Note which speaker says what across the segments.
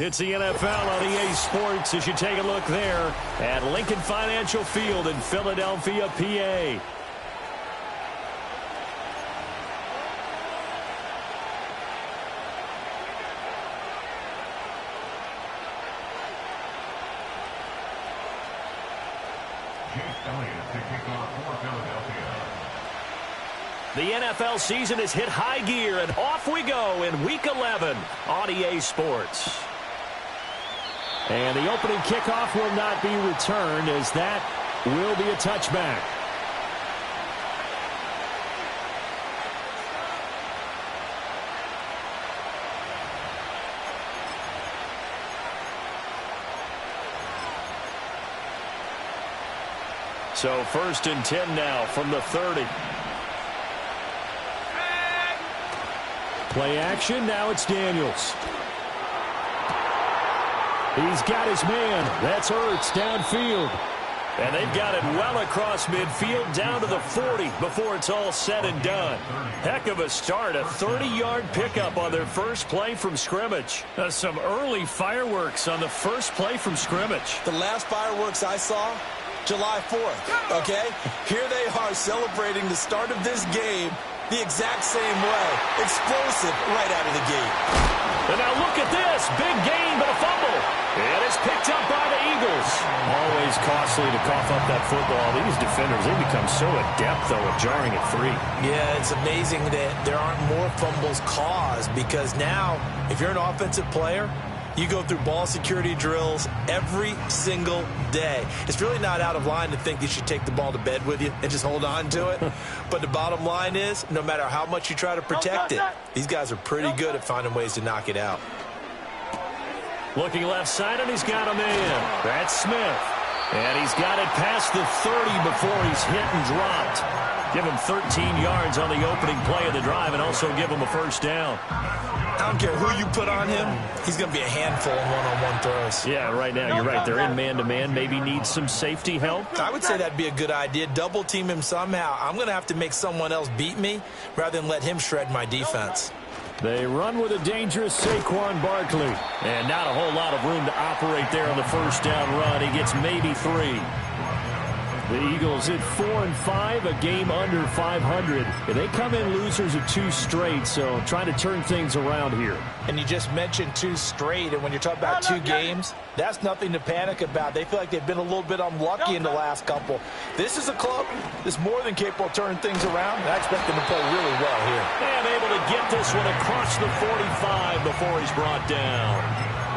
Speaker 1: It's the NFL on EA Sports as you take a look there at Lincoln Financial Field in Philadelphia, PA. The NFL season has hit high gear, and off we go in Week 11 on EA Sports. And the opening kickoff will not be returned, as that will be a touchback. So 1st and 10 now from the 30. Play action, now it's Daniels. He's got his man. That's Ertz downfield. And they've got it well across midfield down to the 40 before it's all said and done. Heck of a start, a 30-yard pickup on their first play from scrimmage. Some early fireworks on the first play from scrimmage.
Speaker 2: The last fireworks I saw, July 4th, okay? Here they are celebrating the start of this game the exact same way. Explosive right out of the gate.
Speaker 1: And now look at this. Big gain, but a fumble. And it's picked up by the Eagles. Always costly to cough up that football. These defenders, they become so adept, though, at jarring at free.
Speaker 2: Yeah, it's amazing that there aren't more fumbles caused, because now, if you're an offensive player, you go through ball security drills every single day. It's really not out of line to think you should take the ball to bed with you and just hold on to it. But the bottom line is, no matter how much you try to protect it, these guys are pretty good at finding ways to knock it out.
Speaker 1: Looking left side, and he's got a man. That's Smith. And he's got it past the 30 before he's hit and dropped. Give him 13 yards on the opening play of the drive and also give him a first down.
Speaker 2: I don't care who you put on him. He's going to be a handful in one-on-one throws.
Speaker 1: Yeah, right now, you're right. They're in man-to-man. Maybe need some safety help.
Speaker 2: I would say that'd be a good idea. Double team him somehow. I'm going to have to make someone else beat me rather than let him shred my defense.
Speaker 1: They run with a dangerous Saquon Barkley. And not a whole lot of room to operate there on the first down run. He gets maybe 3. The Eagles at 4-5, a game under 500. They come in losers of 2 straight, so trying to turn things around here.
Speaker 2: And you just mentioned 2 straight, and when you're talking about 2 games, that's nothing to panic about. They feel like they've been a little bit unlucky in the last couple. This is a club that's more than capable of turning things around, and I expect them to play really well here.
Speaker 1: And able to get this one across the 45 before he's brought down.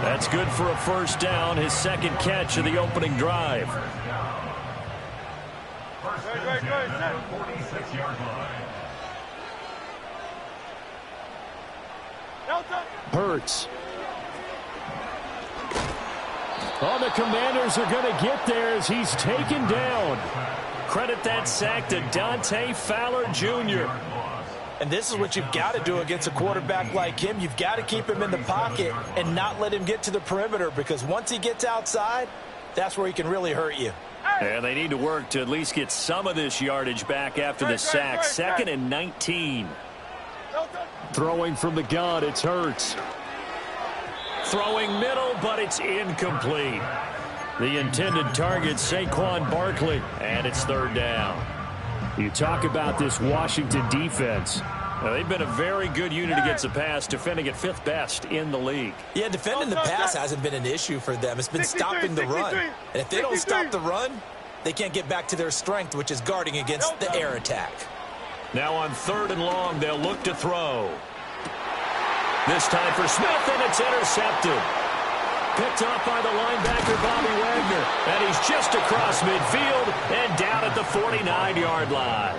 Speaker 1: That's good for a first down, his second catch of the opening drive.
Speaker 3: 46-yard line.
Speaker 1: Hurts. Oh, the Commanders are going to get there as he's taken down. Credit that sack to Dante Fowler Jr.
Speaker 2: And this is what you've got to do against a quarterback like him. You've got to keep him in the pocket and not let him get to the perimeter, because once he gets outside, that's where he can really hurt you.
Speaker 1: And they need to work to at least get some of this yardage back after the sack. 2nd and 19. Throwing from the gun, it's Hurts. Throwing middle, but it's incomplete. The intended target, Saquon Barkley, and it's 3rd down. You talk about this Washington defense. Now, they've been a very good unit against the pass, defending at 5th best in the league.
Speaker 2: Yeah, defending the pass hasn't been an issue for them. It's been stopping the run. And if they don't stop the run, they can't get back to their strength, which is guarding against the air attack.
Speaker 1: Now on 3rd and long, they'll look to throw. This time for Smith, and it's intercepted. Picked up by the linebacker, Bobby Wagner. And he's just across midfield and down at the 49-yard line.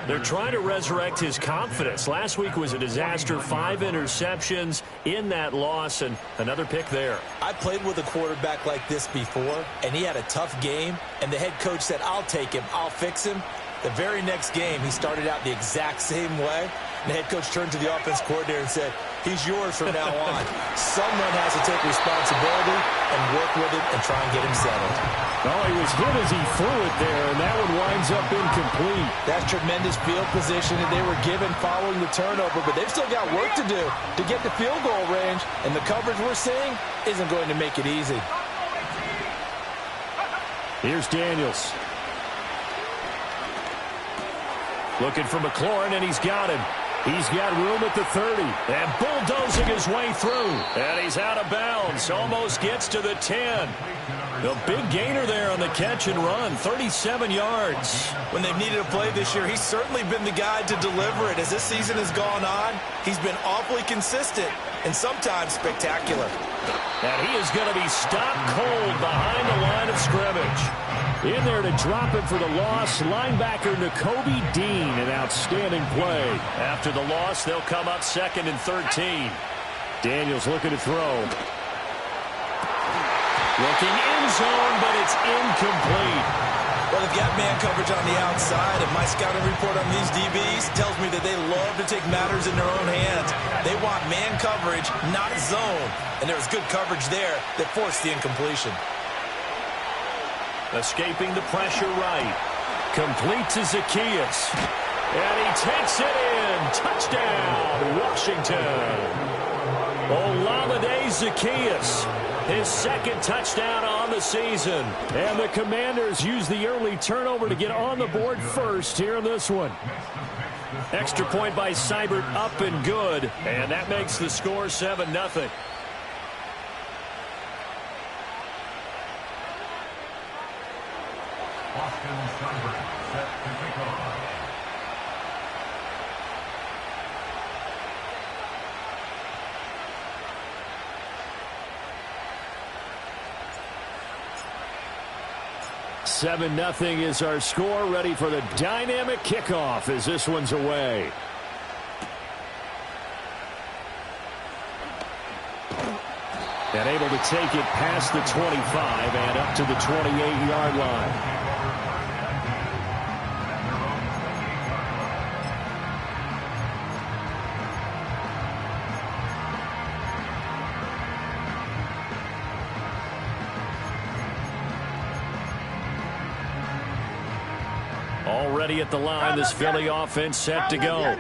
Speaker 1: They're trying to resurrect his confidence. Last week was a disaster, 5 interceptions in that loss, and another pick there.
Speaker 2: I played with a quarterback like this before, and he had a tough game, and the head coach said, I'll take him, I'll fix him. The very next game, he started out the exact same way. The head coach turned to the offense coordinator and said, he's yours from now on. Someone has to take responsibility and work with him and try and get him settled.
Speaker 1: Oh, he was hit as he threw it there, and that one winds up incomplete.
Speaker 2: That's tremendous field position that they were given following the turnover, but they've still got work to do to get the field goal range, and the coverage we're seeing isn't going to make it easy.
Speaker 1: Here's Daniels. Looking for McLaurin, and he's got him. He's got room at the 30, and bulldozing his way through. And he's out of bounds, almost gets to the 10. The big gainer there on the catch and run, 37 yards.
Speaker 2: When they've needed a play this year, he's certainly been the guy to deliver it. As this season has gone on, he's been awfully consistent and sometimes spectacular.
Speaker 1: And he is going to be stopped cold behind the line of scrimmage. In there to drop him for the loss, linebacker Ncaa24, an outstanding play. After the loss, they'll come up 2nd and 13. Daniels looking to throw. Looking in zone, but it's incomplete.
Speaker 2: Well, they've got man coverage on the outside, and my scouting report on these DBs tells me that they love to take matters in their own hands. They want man coverage, not zone. And there was good coverage there that forced the incompletion.
Speaker 1: Escaping the pressure right. Complete to Zacchaeus. And he takes it in. Touchdown, Washington. Olamide Zacchaeus. His 2nd touchdown on the season. And the Commanders use the early turnover to get on the board first here in this one. Extra point by Seibert, up and good. And that makes the score 7-0.
Speaker 3: Set to kick off.
Speaker 1: Seven nothing is our score. Ready for the dynamic kickoff as this one's away. And able to take it past the 25 and up to the 28-yard line. Already at the line, this Philly offense set to go.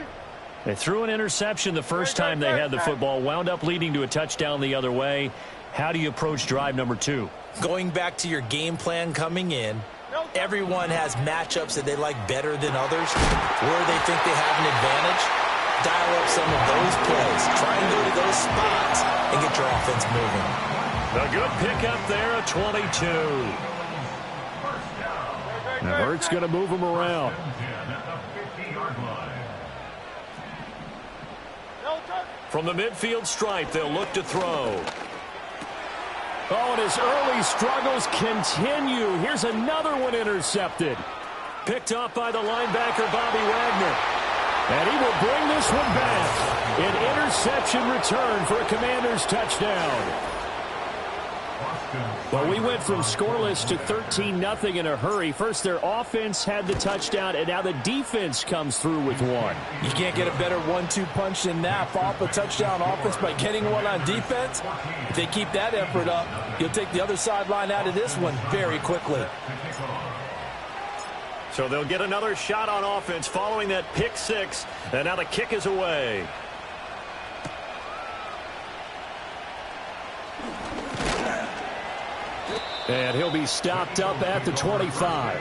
Speaker 1: They threw an interception the first time they had the football, wound up leading to a touchdown the other way. How do you approach drive number 2?
Speaker 2: Going back to your game plan coming in, everyone has matchups that they like better than others, where they think they have an advantage. Dial up some of those plays. Try and go to those spots and get your offense moving.
Speaker 1: A good pickup there at 22. Now Hurts going to move him around. From the midfield stripe, they'll look to throw. Oh, and his early struggles continue. Here's another one intercepted. Picked off by the linebacker, Bobby Wagner. And he will bring this one back. An interception return for a Commanders touchdown. Well, we went from scoreless to 13-0 in a hurry. First, their offense had the touchdown, and now the defense comes through with one.
Speaker 2: You can't get a better 1-2 punch than that. Follow up a touchdown offense by getting one on defense. If they keep that effort up, you'll take the other sideline out of this one very quickly.
Speaker 1: So they'll get another shot on offense following that pick 6, and now the kick is away. And he'll be stopped up at the 25.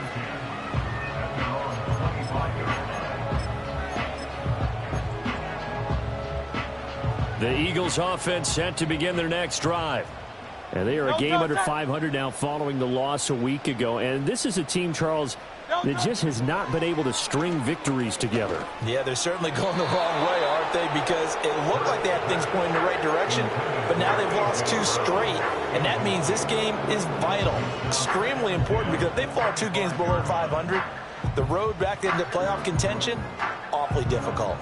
Speaker 1: The Eagles offense set to begin their next drive. And they are a game under 500 now following the loss a week ago. And this is a team, Charles, that just has not been able to string victories together.
Speaker 2: Yeah, they're certainly going the wrong way, aren't they? Because it looked like they had things pointing in the right direction, but now they've lost 2 straight, and that means this game is vital, extremely important, because if they fall 2 games below 500, The road back into playoff contention, awfully difficult.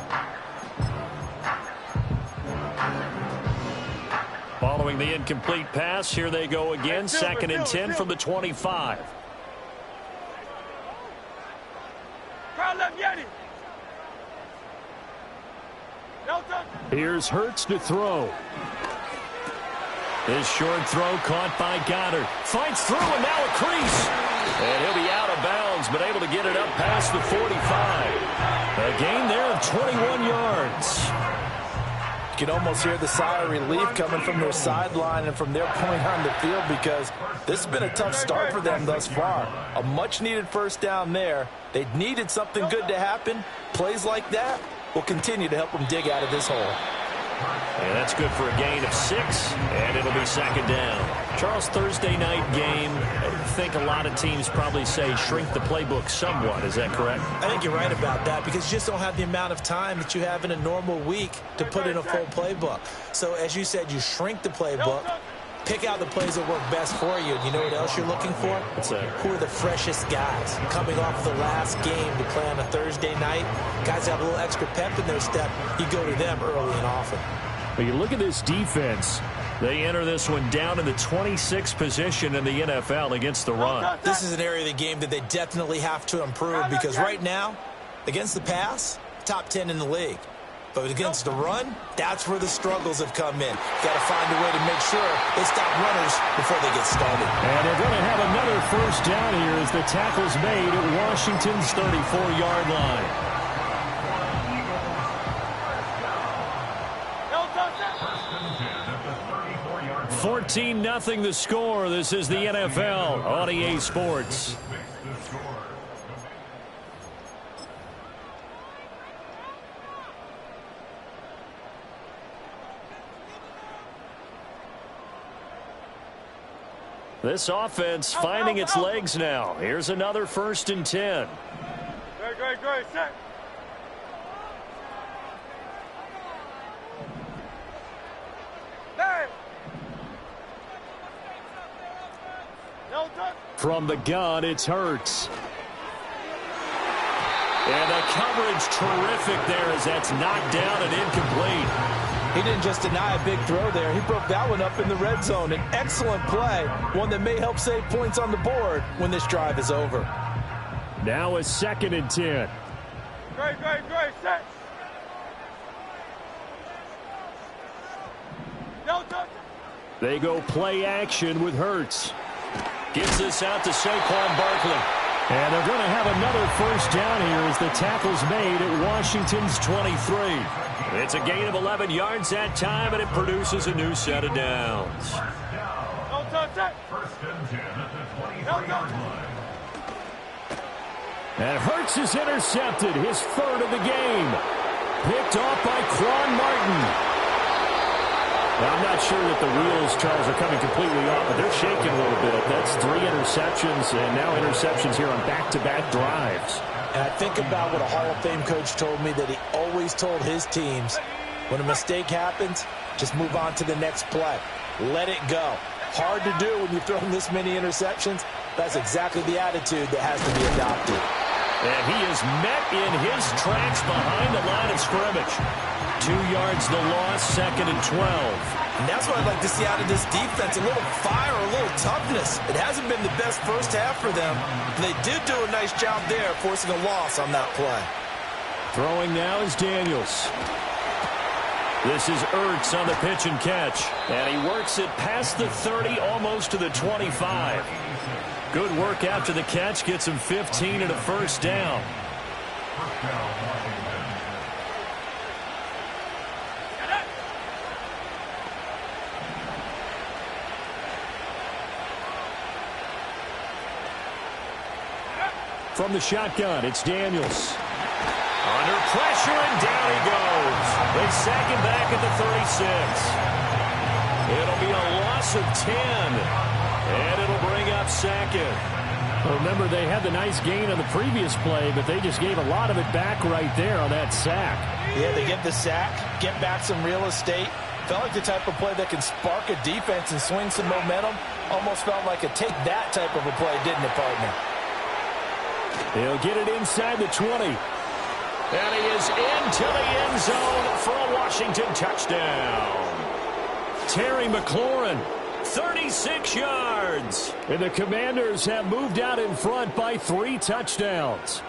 Speaker 1: Following the incomplete pass, here they go again. 2nd and 10 from the 25. Here's Hurts to throw. His short throw caught by Goddard. Fights through and now a crease. And he'll be out of bounds, but able to get it up past the 45. A gain there of 21 yards.
Speaker 2: You can almost hear the sigh of relief coming from their sideline and from their point on the field, because this has been a tough start for them thus far. A much-needed first down there. They needed something good to happen. Plays like that will continue to help them dig out of this hole.
Speaker 1: And that's good for a gain of 6, and it'll be 2nd down. Charles, Thursday night game, I think a lot of teams probably say shrink the playbook somewhat. Is that correct?
Speaker 2: I think you're right about that, because you just don't have the amount of time that you have in a normal week to put in a full playbook. So, as you said, you shrink the playbook, pick out the plays that work best for you. You know what else you're looking for?
Speaker 1: What's that?
Speaker 2: Who are the freshest guys coming off the last game to play on a Thursday night? Guys that have a little extra pep in their step. You go to them early and often.
Speaker 1: But you look at this defense. They enter this one down in the 26th position in the NFL against the run.
Speaker 2: This is an area of the game that they definitely have to improve, because right now, against the pass, top 10 in the league. But against the run, that's where the struggles have come in. Got to find a way to make sure they stop runners before they get started.
Speaker 1: And they're going to have another first down here as the tackle's made at Washington's 34-yard line. 14-0 the score. This is the NFL on EA Sports. This offense finding its legs now. Here's another 1st and 10.
Speaker 4: Great, set.
Speaker 1: From the gun, it's Hurts. And the coverage terrific there as that's knocked down and incomplete.
Speaker 2: He didn't just deny a big throw there. He broke that one up in the red zone. An excellent play, one that may help save points on the board when this drive is over.
Speaker 1: Now a 2nd and 10.
Speaker 4: Great, set.
Speaker 1: They go play action with Hurts. Gets this out to Saquon Barkley. And they're going to have another first down here as the tackle's made at Washington's 23. It's a gain of 11 yards that time, and it produces a new set of downs. And Hurts is intercepted, his 3rd of the game. Picked off by Quan Martin. Now, I'm not sure that the wheels, Charles, are coming completely off, but they're shaking a little bit. That's 3 interceptions, and now interceptions here on back-to-back drives.
Speaker 2: And I think about what a Hall of Fame coach told me, that he always told his teams, when a mistake happens, just move on to the next play. Let it go. Hard to do when you've thrown this many interceptions. That's exactly the attitude that has to be adopted.
Speaker 1: And he is met in his tracks behind the line of scrimmage. 2 yards the loss, 2nd and 12.
Speaker 2: And that's what I'd like to see out of this defense. A little fire, a little toughness. It hasn't been the best first half for them. They did do a nice job there, forcing a loss on that play.
Speaker 1: Throwing now is Daniels. This is Ertz on the pitch and catch. And he works it past the 30, almost to the 25. Good work after the catch. Gets him 15 and a first down. From the shotgun, it's Daniels. Under pressure, and down he goes. They sack him back at the 36. It'll be a loss of 10. And it'll bring up 2nd. Well, remember, they had the nice gain on the previous play, but they just gave a lot of it back right there on that sack.
Speaker 2: Yeah, they get the sack, get back some real estate. Felt like the type of play that can spark a defense and swing some momentum. Almost felt like a take that type of a play, didn't it, partner?
Speaker 1: He'll get it inside the 20. And he is into the end zone for a Washington touchdown. Terry McLaurin, 36 yards. And the Commanders have moved out in front by 3 touchdowns.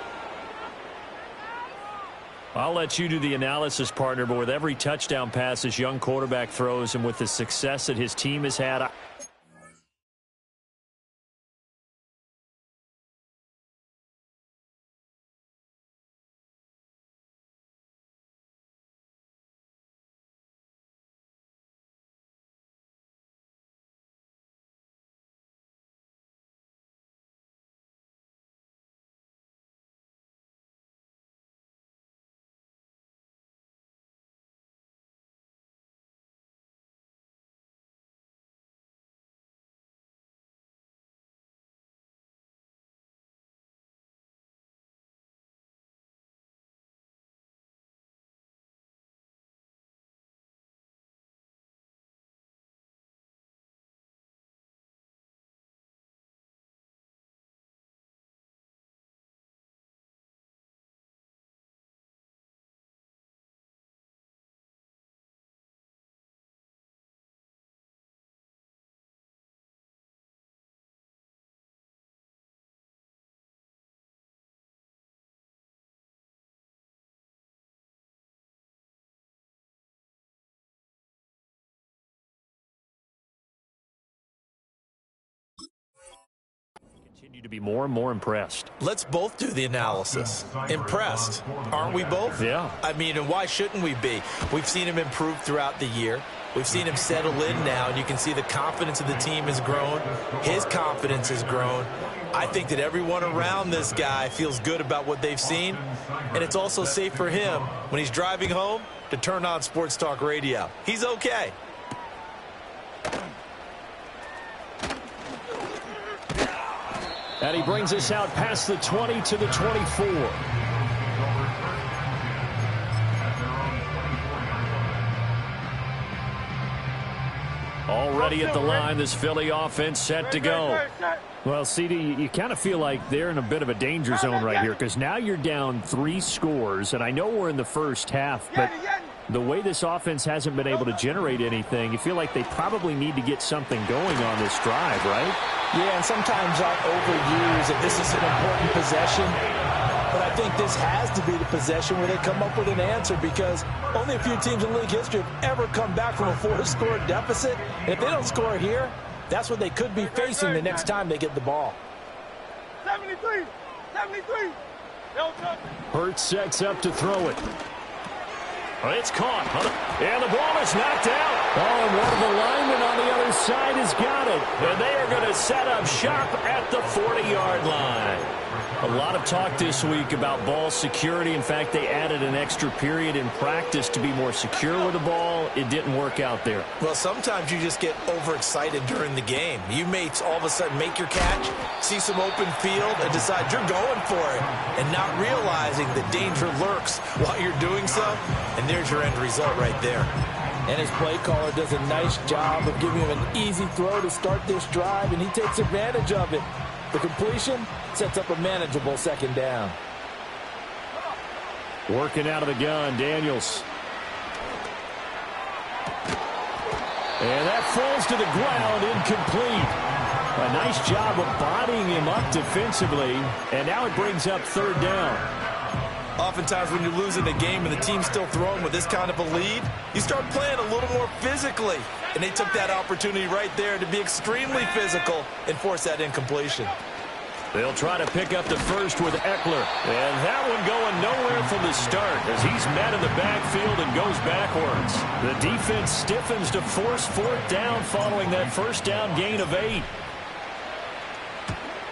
Speaker 1: I'll let you do the analysis, partner, but with every touchdown pass this young quarterback throws and with the success that his team has had, continue to be more and more impressed.
Speaker 2: Let's both do the analysis. Impressed. Aren't we both?
Speaker 1: Yeah.
Speaker 2: I mean, and why shouldn't we be? We've seen him improve throughout the year. We've seen him settle in now, and you can see the confidence of the team has grown. His confidence has grown. I think that everyone around this guy feels good about what they've seen, and it's also safe for him when he's driving home to turn on Sports Talk Radio. He's okay.
Speaker 1: And he brings us out past the 20 to the 24. Already at the line, this Philly offense set to go. Well, CD, you kind of feel like they're in a bit of a danger zone right here because now you're down 3 scores, and I know we're in the first half, but the way this offense hasn't been able to generate anything, you feel like they probably need to get something going on this drive, right?
Speaker 5: Yeah, and sometimes I overuse that this is an important possession. But I think this has to be the possession where they come up with an answer because only a few teams in league history have ever come back from a 4-score deficit. And if they don't score here, that's what they could be facing the next time they get the ball.
Speaker 4: 73.
Speaker 1: Hurts sets up to throw it. It's caught. And the ball is knocked out. Oh, and one of the linemen on the other side has got it. And they are going to set up shop at the 40-yard line. A lot of talk this week about ball security. In fact, they added an extra period in practice to be more secure with the ball. It didn't work out there.
Speaker 2: Well, sometimes you just get overexcited during the game. You may all of a sudden make your catch, see some open field, and decide you're going for it, and not realizing the danger lurks while you're doing so. And there's your end result right there.
Speaker 5: And his play caller does a nice job of giving him an easy throw to start this drive, and he takes advantage of it. The completion sets up a manageable second down.
Speaker 1: Working out of the gun, Daniels. And that falls to the ground, incomplete. A nice job of bodying him up defensively, and now it brings up third down.
Speaker 2: Oftentimes when you're losing a game and the team's still throwing with this kind of a lead, you start playing a little more physically. And they took that opportunity right there to be extremely physical and force that incompletion.
Speaker 1: They'll try to pick up the first with Eckler. And that one going nowhere from the start as he's met in the backfield and goes backwards. The defense stiffens to force fourth down following that first down gain of 8.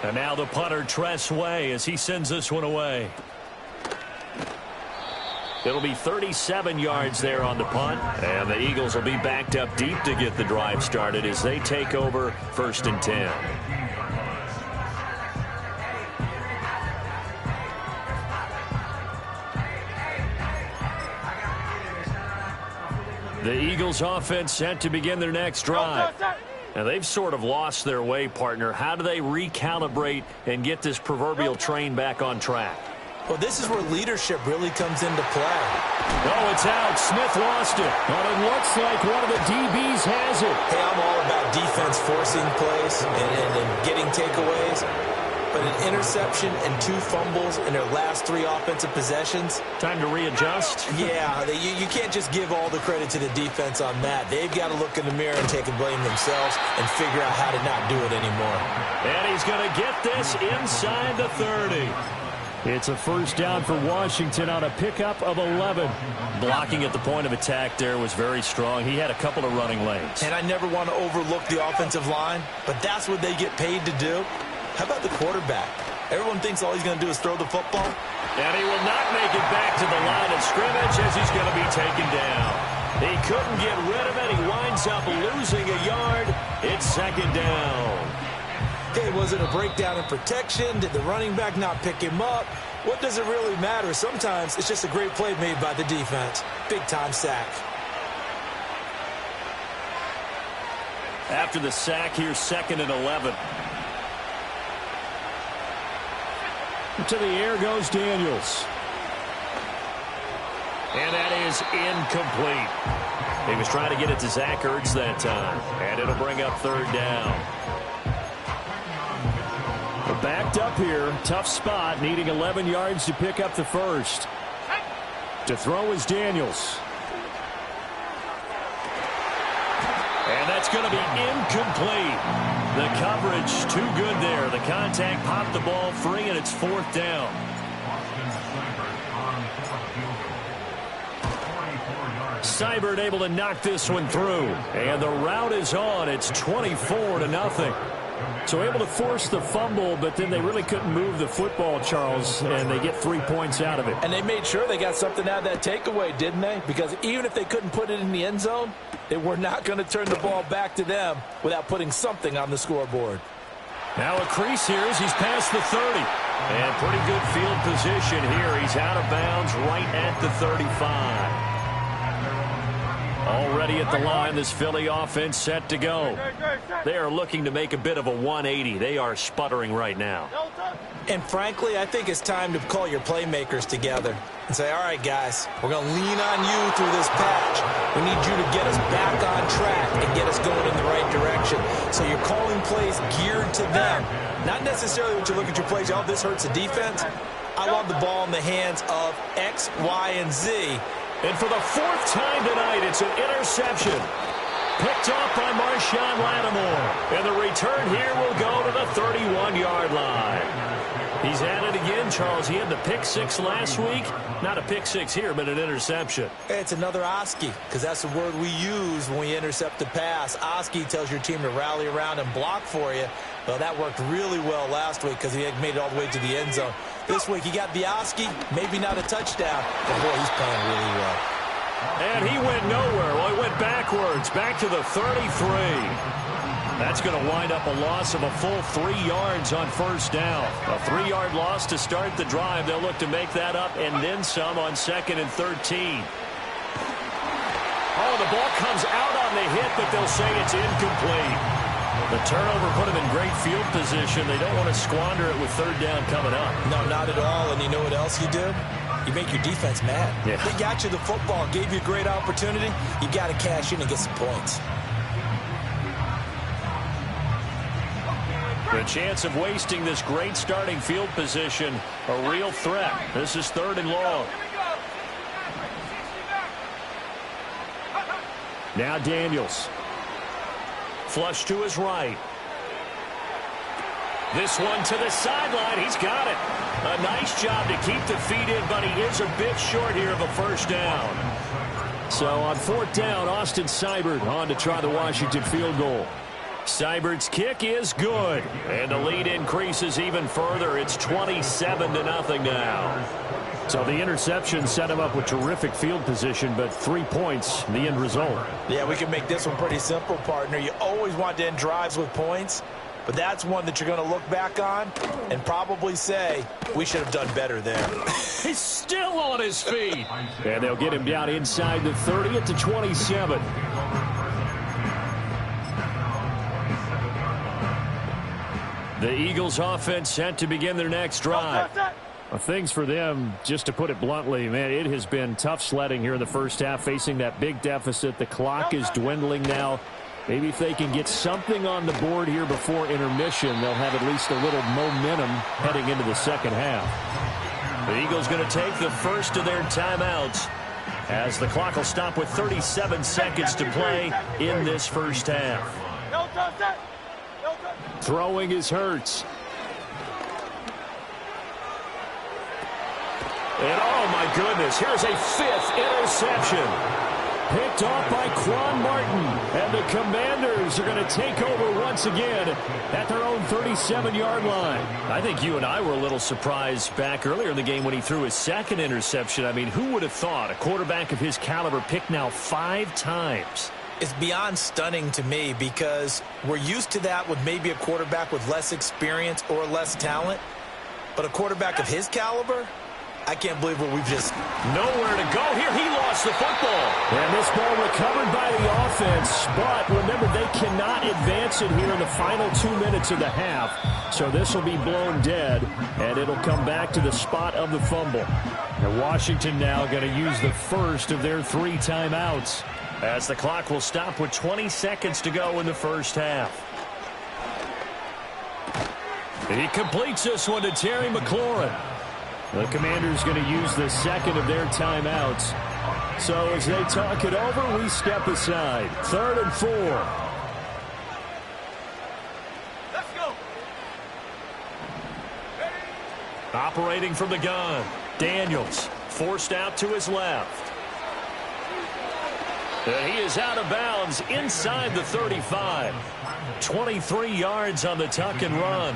Speaker 1: And now the punter, Tress Way, as he sends this one away. It'll be 37 yards there on the punt. And the Eagles will be backed up deep to get the drive started as they take over 1st and 10. The Eagles offense set to begin their next drive. Now, they've sort of lost their way, partner. How do they recalibrate and get this proverbial train back on track?
Speaker 2: Well, this is where leadership really comes into play.
Speaker 1: Oh, it's out. Smith lost it. But it looks like one of the DBs has it.
Speaker 2: Hey, I'm all about defense forcing plays and getting takeaways. But an interception and 2 fumbles in their last 3 offensive possessions.
Speaker 1: Time to readjust?
Speaker 2: Yeah, you can't just give all the credit to the defense on that. They've got to look in the mirror and take a blame themselves and figure out how to not do it anymore.
Speaker 1: And he's going to get this inside the 30. It's a first down for Washington on a pickup of 11. Blocking at the point of attack there was very strong. He had a couple of running lanes.
Speaker 2: And I never want to overlook the offensive line, but that's what they get paid to do. How about the quarterback? Everyone thinks all he's going to do is throw the football.
Speaker 1: And he will not make it back to the line of scrimmage as he's going to be taken down. He couldn't get rid of it. He winds up losing a yard. It's second down.
Speaker 2: Okay, was it a breakdown in protection? Did the running back not pick him up? What does it really matter? Sometimes it's just a great play made by the defense. Big-time sack.
Speaker 1: After the sack, here's 2nd and 11. To the air goes Daniels. And that is incomplete. He was trying to get it to Zach Ertz that time. And it'll bring up 3rd down. We're backed up here. Tough spot. Needing 11 yards to pick up the first. To throw is Daniels. And that's going to be incomplete. The coverage too good there. The contact popped the ball free, and it's 4th down. Seibert able to knock this one through. And the route is on. It's 24-0. So able to force the fumble, but then they really couldn't move the football, Charles, and they get 3 points out of it.
Speaker 2: And they made sure they got something out of that takeaway, didn't they? Because even if they couldn't put it in the end zone, they were not going to turn the ball back to them without putting something on the scoreboard.
Speaker 1: Now a crease here as he's past the 30. And pretty good field position here. He's out of bounds right at the 35. Already at the line, this Philly offense set to go. They are looking to make a bit of a 180. They are sputtering right now.
Speaker 2: And frankly, I think it's time to call your playmakers together and say, all right, guys, we're going to lean on you through this patch. We need you to get us back on track and get us going in the right direction. So you're calling plays geared to them. Not necessarily when you look at your plays, oh, this hurts the defense. I want the ball in the hands of X, Y, and Z.
Speaker 1: And for the 4th time tonight, it's an interception. Picked off by Marshawn Lattimore. And the return here will go to the 31-yard line. He's at it again, Charles. He had the pick 6 last week. Not a pick 6 here, but an interception.
Speaker 2: It's another Oski, because that's the word we use when we intercept the pass. Oski tells your team to rally around and block for you. Well, that worked really well last week because he had made it all the way to the end zone. This week he got the Oski, maybe not a touchdown, but boy, he's playing really well.
Speaker 1: And he went nowhere. Well, he went backwards, back to the 33. That's going to wind up a loss of a full 3 yards on 1st down. A 3-yard loss to start the drive. They'll look to make that up and then some on 2nd and 13. Oh, the ball comes out on the hit, but they'll say it's incomplete. The turnover put them in great field position. They don't want to squander it with 3rd down coming up.
Speaker 2: No, not at all. And you know what else you do? You make your defense mad.
Speaker 1: Yeah.
Speaker 2: They got you the football, gave you a great opportunity. You got to cash in and get some points.
Speaker 1: The chance of wasting this great starting field position, a real threat. This is 3rd and long. Now Daniels. Flush to his right. This one to the sideline. He's got it. A nice job to keep the feet in, but he is a bit short here of a 1st down. So on 4th down, Austin Seibert on to try the Washington field goal. Seibert's kick is good. And the lead increases even further. It's 27-0 now. So the interception set him up with terrific field position, but 3 points, the end result.
Speaker 2: Yeah, we can make this one pretty simple, partner. You always want to end drives with points, but that's one that you're going to look back on and probably say, we should have done better there.
Speaker 1: He's still on his feet. And they'll get him down inside the 30 at the 27. The Eagles offense set to begin their next drive.
Speaker 3: Well,
Speaker 1: things for them, just to put it bluntly, man, it has been tough sledding here in the first half, facing that big deficit. The clock is dwindling now. Maybe if they can get something on the board here before intermission, they'll have at least a little momentum heading into the second half. The Eagles going to take the first of their timeouts as the clock will stop with 37 seconds to play in this first half. Throwing is Hurts. And oh my goodness, here's a fifth interception. Picked off by Quan Martin. And the Commanders are going to take over once again at their own 37-yard line. I think you and I were a little surprised back earlier in the game when he threw his second interception. I mean, who would have thought a quarterback of his caliber picked now 5 times?
Speaker 2: It's beyond stunning to me because we're used to that with maybe a quarterback with less experience or less talent. But a quarterback of his caliber, I can't believe what we've just...
Speaker 1: Nowhere to go here. He lost the football. And this ball recovered by the offense. But remember, they cannot advance it here in the final 2 minutes of the half. So this will be blown dead, and it'll come back to the spot of the fumble. And Washington now going to use the first of their 3 timeouts, as the clock will stop with 20 seconds to go in the first half. He completes this one to Terry McLaurin. The Commanders going to use the second of their timeouts. So as they talk it over, we step aside. 3rd and 4.
Speaker 4: Let's go.
Speaker 1: Operating from the gun, Daniels forced out to his left. He is out of bounds inside the 35. 23 yards on the tuck and run.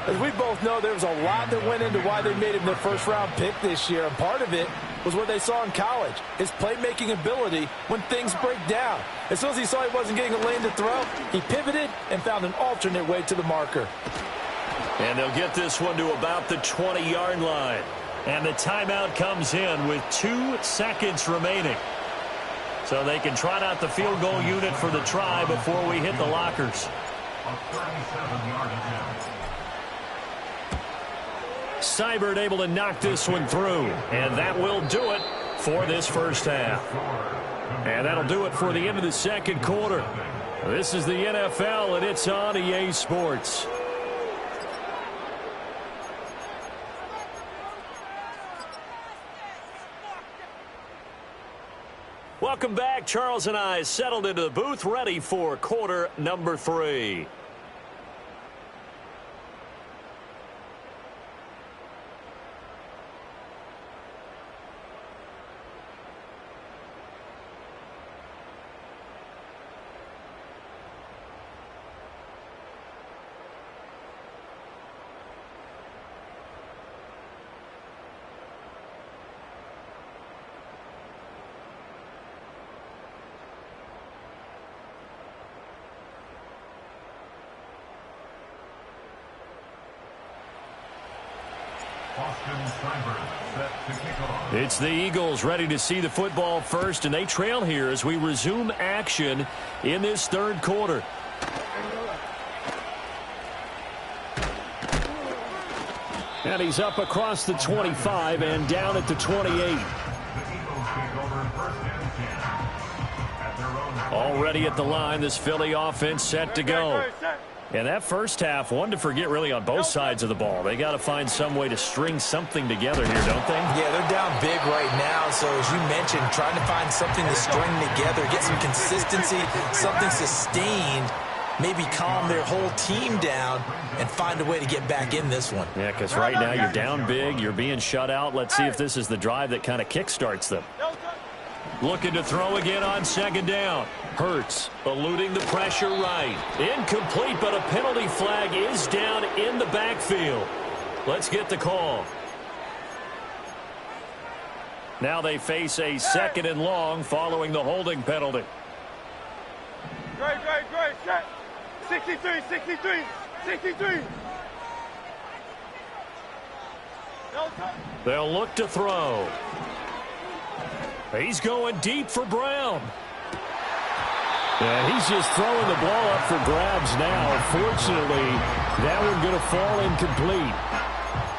Speaker 5: As we both know, there was a lot that went into why they made him their first-round pick this year, and part of it was what they saw in college, his playmaking ability when things break down. As soon as he saw he wasn't getting a lane to throw, he pivoted and found an alternate way to the marker.
Speaker 1: And they'll get this one to about the 20-yard line. And the timeout comes in with 2 seconds remaining. So they can trot out the field goal unit for the try before we hit the lockers. Seibert able to knock this one through. And that will do it for this first half. And that'll do it for the end of the second quarter. This is the NFL, and it's on EA Sports. Welcome back. Charles and I settled into the booth, ready for quarter number 3. It's the Eagles ready to see the football first, and they trail here as we resume action in this third quarter. And he's up across the 25 and down at the 28. Already at the line, this Philly offense set to go. And that first half, one to forget really on both sides of the ball. They got to find some way to string something together here, don't they?
Speaker 2: Yeah, they're down big right now. So as you mentioned, trying to find something to string together, get some consistency, something sustained, maybe calm their whole team down and find a way to get back in this one.
Speaker 1: Yeah, because right now you're down big, you're being shut out. Let's see if this is the drive that kind of kickstarts them. Looking to throw again on second down. Hurts eluding the pressure right. Incomplete, but a penalty flag is down in the backfield. Let's get the call. Now they face a 2nd and long following the holding penalty.
Speaker 4: Great. Check. 63.
Speaker 1: They'll look to throw. He's going deep for Brown. Yeah, he's just throwing the ball up for grabs now. Fortunately, That one going to fall incomplete.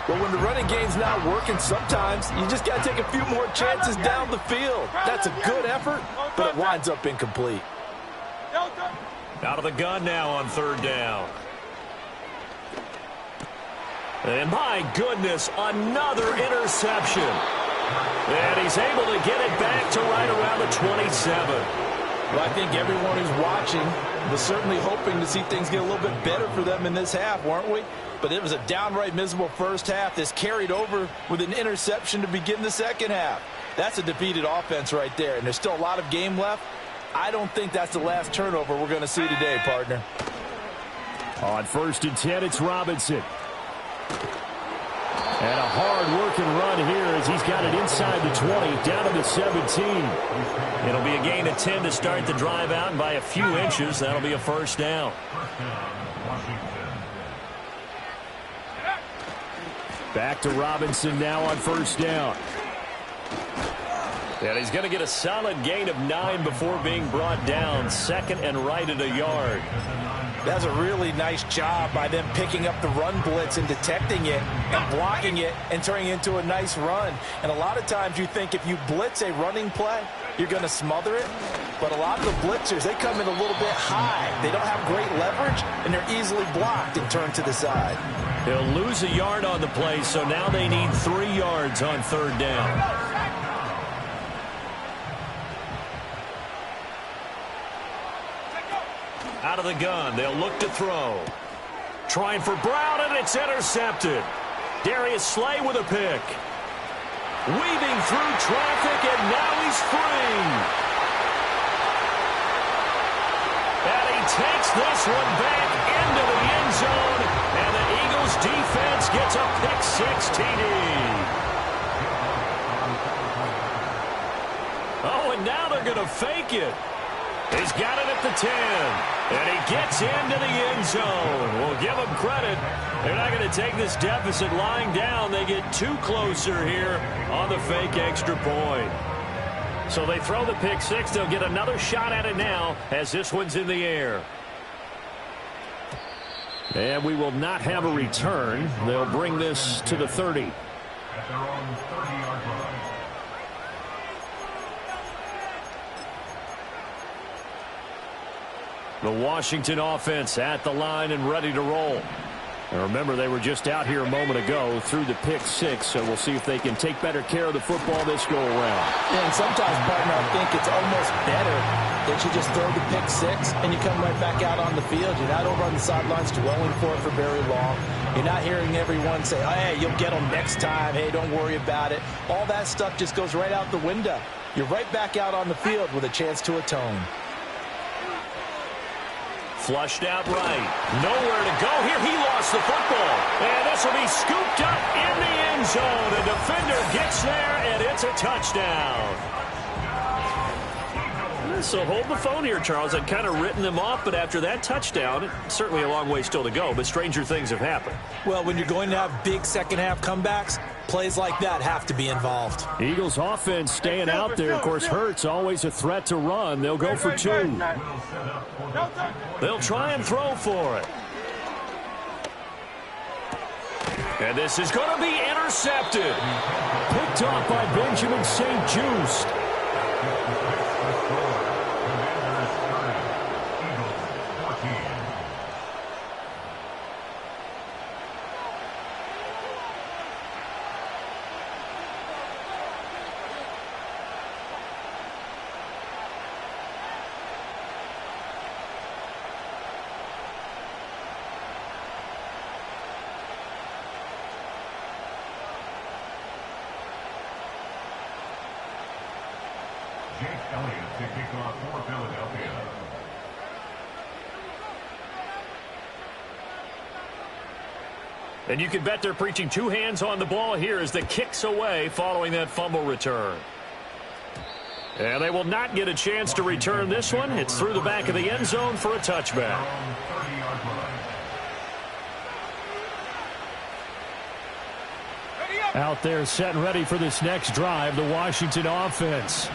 Speaker 5: Well, when the running game's not working, sometimes you just got to take a few more chances down the field. That's a good effort, but it winds up incomplete.
Speaker 1: Out of the gun now on third down. And my goodness, another interception. And he's able to get it back to right around the 27.
Speaker 5: Well, I think everyone who's watching was certainly hoping to see things get a little bit better for them in this half, weren't we? But it was a downright miserable first half. This carried over with an interception to begin the second half. That's a defeated offense right there, and there's still a lot of game left. I don't think that's the last turnover we're going to see today, partner.
Speaker 1: On 1st and 10, it's Robinson. And a hard-working run here as he's got it inside the 20, down to the 17. It'll be a gain of 10 to start the drive out, and by a few inches, that'll be a first down. Back to Robinson now on 1st down. And he's going to get a solid gain of 9 before being brought down. 2nd and right at a yard.
Speaker 5: That's a really nice job by them picking up the run blitz and detecting it and blocking it and turning it into a nice run. And a lot of times you think if you blitz a running play, you're going to smother it. But a lot of the blitzers, they come in a little bit high. They don't have great leverage, and they're easily blocked and turned to the side.
Speaker 1: They'll lose a yard on the play, so now they need 3 yards on 3rd down. Out of the gun, they'll look to throw. Trying for Brown, and it's intercepted. Darius Slay with a pick. Weaving through traffic, and now he's free. And he takes this one back into the end zone, and the Eagles defense gets a pick-6 TD. Oh, and now they're going to fake it. He's got it at the 10, and he gets into the end zone. We'll give him credit. They're not going to take this deficit lying down. They get 2 closer here on the fake extra point. So they throw the pick-6. They'll get another shot at it now as this one's in the air. And we will not have a return. They'll bring this to the 30.
Speaker 3: At their own 30-yard line.
Speaker 1: The Washington offense at the line and ready to roll. And remember, they were just out here a moment ago through the pick-6, so we'll see if they can take better care of the football this go-around.
Speaker 5: Yeah, and sometimes, partner, I think it's almost better that you just throw the pick-6 and you come right back out on the field. You're not over on the sidelines dwelling for it for very long. You're not hearing everyone say, oh, hey, you'll get them next time. Hey, don't worry about it. All that stuff just goes right out the window. You're right back out on the field with a chance to atone.
Speaker 1: Flushed out right. Nowhere to go here. He lost the football. And this will be scooped up in the end zone. A defender gets there, and it's a touchdown. So hold the phone here, Charles. I'd kind of written them off, but after that touchdown, certainly a long way still to go, but stranger things have happened.
Speaker 5: Well, when you're going to have big second-half comebacks, plays like that have to be involved.
Speaker 1: Eagles offense staying out there. Of course, Hurts always a threat to run. They'll go for 2. They'll try and throw for it. And this is going to be intercepted. Picked off by Benjamin St-Juste.
Speaker 3: To kick off for Philadelphia.
Speaker 1: And you can bet they're preaching 2 hands on the ball here as the kick's away following that fumble return. And they will not get a chance to return this one. It's through the back of the end zone for a touchback. Out there set and ready for this next drive, the Washington offense.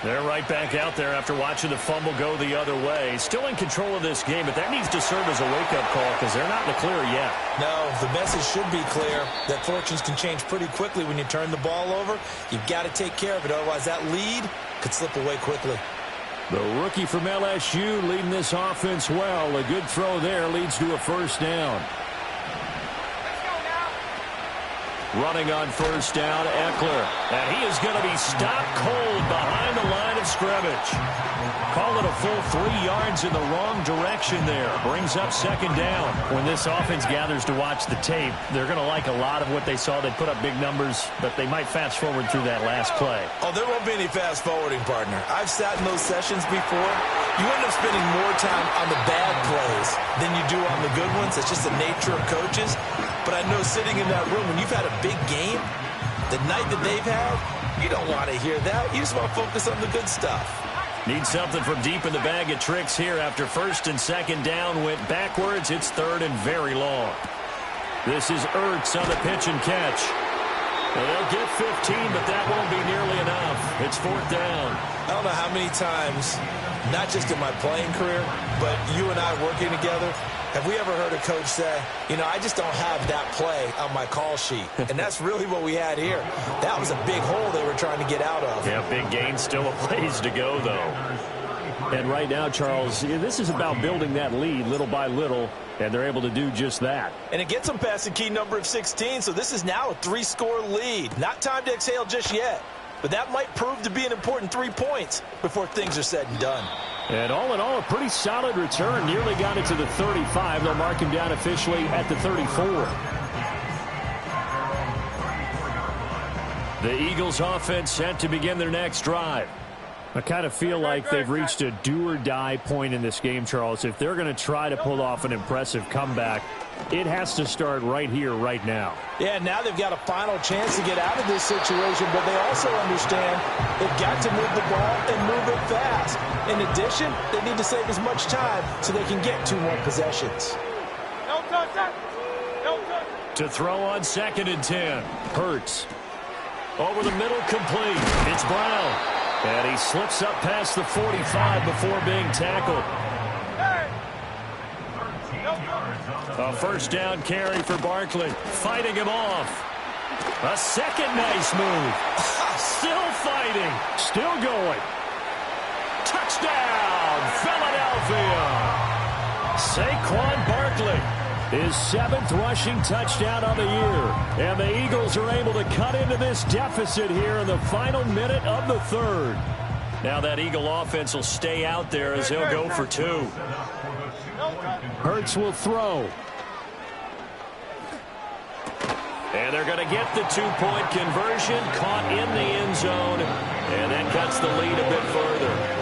Speaker 1: They're right back out there after watching the fumble go the other way. Still in control of this game, but that needs to serve as a wake-up call because they're not in the clear yet.
Speaker 2: No, the message should be clear that fortunes can change pretty quickly when you turn the ball over. You've got to take care of it, otherwise that lead could slip away quickly.
Speaker 1: The rookie from LSU leading this offense well. A good throw there leads to a first down. Running on first down, Eckler. And he is going to be stopped cold behind the line of scrimmage. Call it a full 3 yards in the wrong direction there. Brings up second down. When this offense gathers to watch the tape, they're going to like a lot of what they saw. They put up big numbers, but they might fast forward through that last play.
Speaker 2: Oh, there won't be any fast forwarding, partner. I've sat in those sessions before. You end up spending more time on the bad plays than you do on the good ones. It's just the nature of coaches. But I know sitting in that room, when you've had a big game, the night that they've had, you don't want to hear that. You just want to focus on the good stuff.
Speaker 1: Need something from deep in the bag of tricks here after first and second down went backwards. It's third and very long. This is Ertz on the pitch and catch. Well, they'll get 15, but that won't be nearly enough. It's fourth down.
Speaker 2: I don't know how many times, not just in my playing career, but you and I working together, have we ever heard a coach say, you know, I just don't have that play on my call sheet? And that's really what we had here. That was a big hole they were trying to get out of.
Speaker 1: Yeah, big gain, still a ways to go, though. And right now, Charles, this is about building that lead little by little, and they're able to do just that.
Speaker 2: And it gets them past the key number of 16, so this is now a 3-score lead. Not time to exhale just yet, but that might prove to be an important 3 points before things are said and done.
Speaker 1: And all in all, a pretty solid return. Nearly got it to the 35. They'll mark him down officially at the 34. The Eagles offense set to begin their next drive. I kind of feel like they've reached a do-or-die point in this game, Charles. If they're going to try to pull off an impressive comeback, it has to start right here, right now.
Speaker 5: Yeah, now they've got a final chance to get out of this situation, but they also understand they've got to move the ball and move it fast. In addition, they need to save as much time so they can get 2 more possessions.
Speaker 4: No touch that. No touch.
Speaker 1: To throw on second and 10. Hurts. Over the middle, complete. It's Brown. And he slips up past the 45 before being tackled. A first down carry for Barkley. Fighting him off. A second nice move. Still fighting. Still going. Touchdown, Philadelphia. Saquon Barkley. His 7th rushing touchdown on the year. And the Eagles are able to cut into this deficit here in the final minute of the 3rd. Now that Eagle offense will stay out there as they'll go for 2. Hurts will throw. And they're going to get the 2-point conversion. Caught in the end zone. And that cuts the lead a bit further.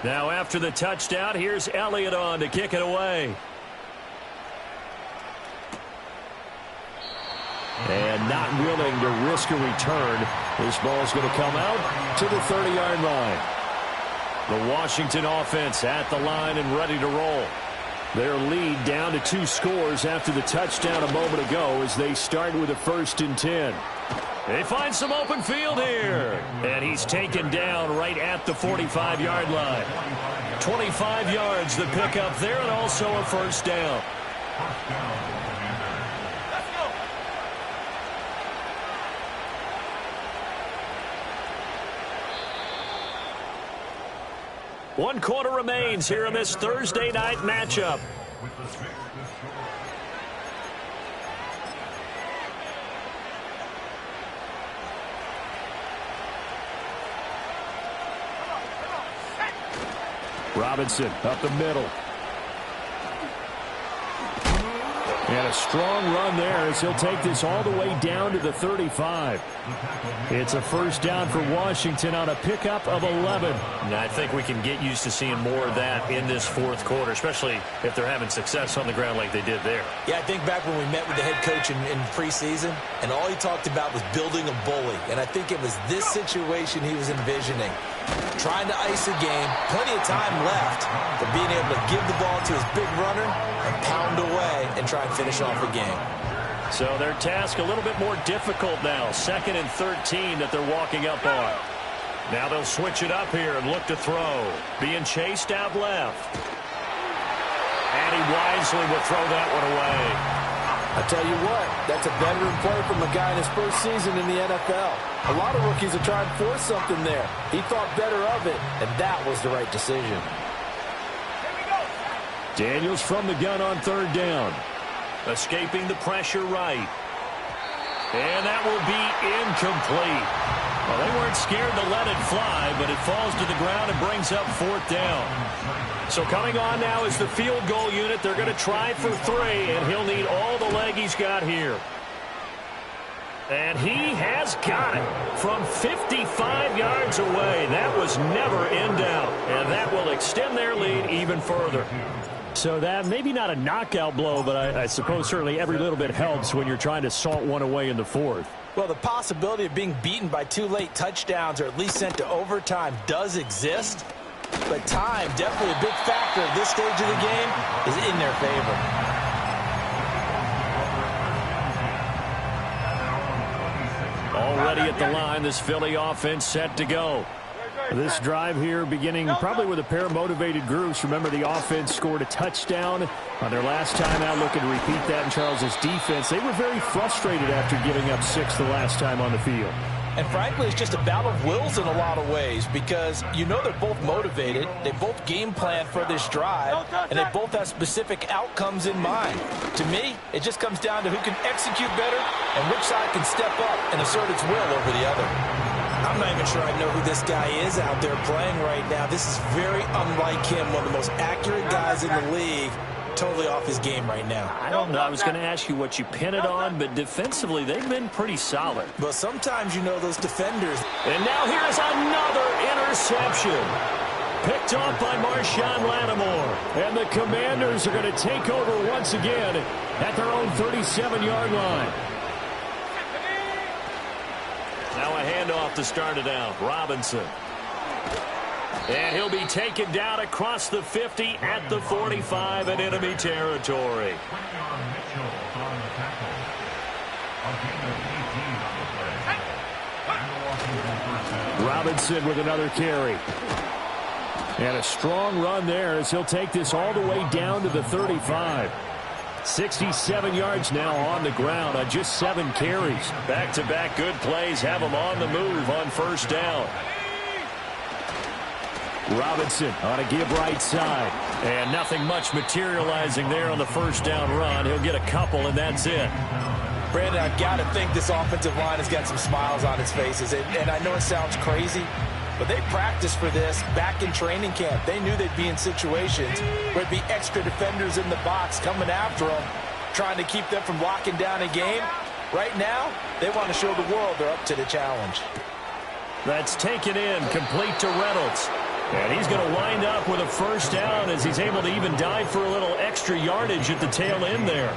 Speaker 1: Now after the touchdown, here's Elliott on to kick it away. And not willing to risk a return. This ball's going to come out to the 30-yard line. The Washington offense at the line and ready to roll. Their lead down to 2 scores after the touchdown a moment ago as they start with a 1st and 10. They find some open field here. And he's taken down right at the 45-yard line. 25 yards the pickup there and also a first down. One quarter remains here in this Thursday night matchup. Robinson up the middle. And a strong run there as he'll take this all the way down to the 35. It's a first down for Washington on a pickup of 11. And I think we can get used to seeing more of that in this 4th quarter, especially if they're having success on the ground like they did there.
Speaker 2: Yeah, I think back when we met with the head coach in preseason, and all he talked about was building a bully. And I think it was this situation he was envisioning. Trying to ice a game, plenty of time left, but being able to give the ball to his big runner and pound away and try and finish off a game.
Speaker 1: So their task a little bit more difficult now. 2nd and 13 that they're walking up on. Now they'll switch it up here and look to throw. Being chased out left. And he wisely will throw that one away.
Speaker 5: I tell you what, that's a veteran play from a guy in his first season in the NFL. A lot of rookies are trying to force something there. He thought better of it, and that was the right decision.
Speaker 1: Daniels from the gun on 3rd down. Escaping the pressure right. And that will be incomplete. Well, they weren't scared to let it fly, but it falls to the ground and brings up 4th down. So coming on now is the field goal unit. They're going to try for 3, and he'll need all the leg he's got here. And he has got it from 55 yards away. That was never in doubt, and that will extend their lead even further. So that maybe not a knockout blow, but I suppose certainly every little bit helps when you're trying to salt one away in the 4th.
Speaker 5: Well, the possibility of being beaten by 2 late touchdowns or at least sent to overtime does exist. But time, definitely a big factor at this stage of the game, is in their favor.
Speaker 1: Already at the line, this Philly offense set to go. This drive here beginning probably with a pair of motivated groups. Remember, the offense scored a touchdown on their last time out, looking to repeat that in Charles's defense. They were very frustrated after giving up 6 the last time on the field.
Speaker 5: And frankly, it's just a battle of wills in a lot of ways because you know they're both motivated, they both game plan for this drive, and they both have specific outcomes in mind. To me, it just comes down to who can execute better and which side can step up and assert its will over the other. I'm not even sure I know who this guy is out there playing right now. This is very unlike him, one of the most accurate guys in the league. Totally off his game right now.
Speaker 1: I don't know. I was going to ask you what you pin it on, but defensively, they've been pretty solid.
Speaker 5: But sometimes, you know, those defenders.
Speaker 1: And now here's another interception. Picked off by Marshawn Lattimore. And the Commanders are going to take over once again at their own 37-yard line. Now a handoff to start it out. Robinson. And he'll be taken down across the 50 at the 45 in enemy territory. Robinson with another carry. And a strong run there as he'll take this all the way down to the 35. 67 yards now on the ground on just 7 carries. Back-to-back good plays have him on the move on 1st down. Robinson on a give right side. And nothing much materializing there on the 1st down run. He'll get a couple, and that's it.
Speaker 5: Brandon, I've got to think this offensive line has got some smiles on its faces. And I know it sounds crazy, but they practiced for this back in training camp. They knew they'd be in situations where there'd be extra defenders in the box coming after them, trying to keep them from locking down a game. Right now, they want to show the world they're up to the challenge.
Speaker 1: That's taken in, complete to Reynolds. And he's going to wind up with a 1st down as he's able to even dive for a little extra yardage at the tail end there.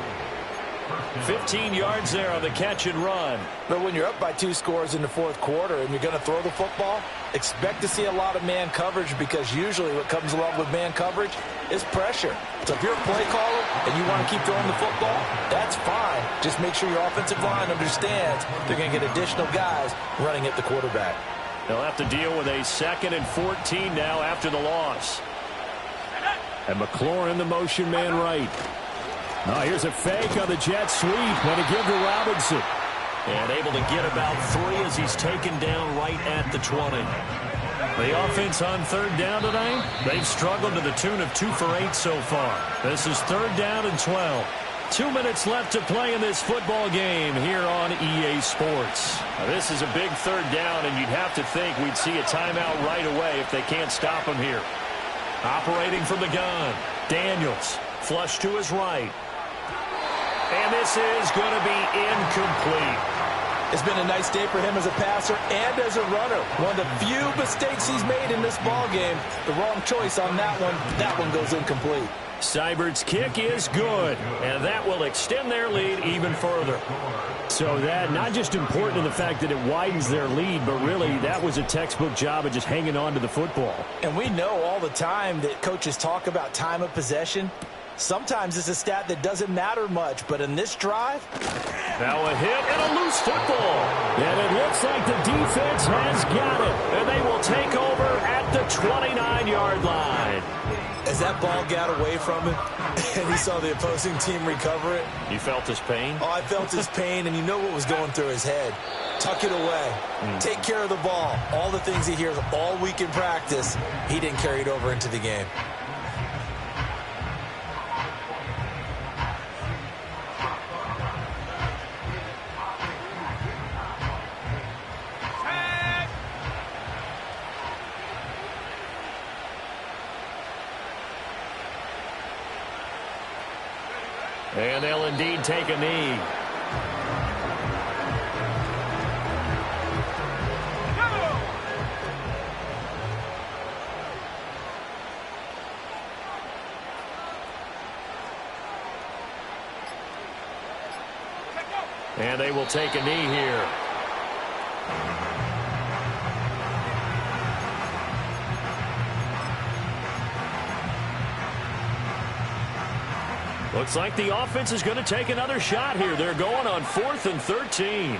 Speaker 1: 15 yards there on the catch and run.
Speaker 5: But when you're up by 2 scores in the 4th quarter and you're going to throw the football, expect to see a lot of man coverage because usually what comes along with man coverage is pressure. So if you're a play caller and you want to keep throwing the football, that's fine. Just make sure your offensive line understands they're going to get additional guys running at the quarterback.
Speaker 1: They'll have to deal with a 2nd and 14 now after the loss. And McLaurin, the motion man right. Now here's a fake on the jet sweep and a give to Robinson. And able to get about 3 as he's taken down right at the 20. The offense on 3rd down tonight, they've struggled to the tune of 2 for 8 so far. This is 3rd down and 12. 2 minutes left to play in this football game here on EA Sports. Now, this is a big 3rd down, and you'd have to think we'd see a timeout right away if they can't stop him here. Operating from the gun, Daniels, flush to his right. And this is going to be incomplete.
Speaker 5: It's been a nice day for him as a passer and as a runner. One of the few mistakes he's made in this ball game. The wrong choice on that one. That one goes incomplete.
Speaker 1: Seibert's kick is good, and that will extend their lead even further. So that not just important in the fact that it widens their lead, but really that was a textbook job of just hanging on to the football.
Speaker 5: And we know all the time that coaches talk about time of possession.
Speaker 2: Sometimes it's a stat that doesn't matter much, but in this drive,
Speaker 1: now a hit and a loose football. And it looks like the defense has got it. And they will take over at the 29-yard line.
Speaker 2: as that ball got away from him and he saw the opposing team recover it.
Speaker 1: You felt his pain?
Speaker 2: Oh, I felt his pain, and you know what was going through his head. Tuck it away. Take care of the ball. All the things he hears all week in practice, he didn't carry it over into the game.
Speaker 1: And they'll indeed take a knee. And they will take a knee here. Looks like the offense is going to take another shot here. They're going on 4th and 13.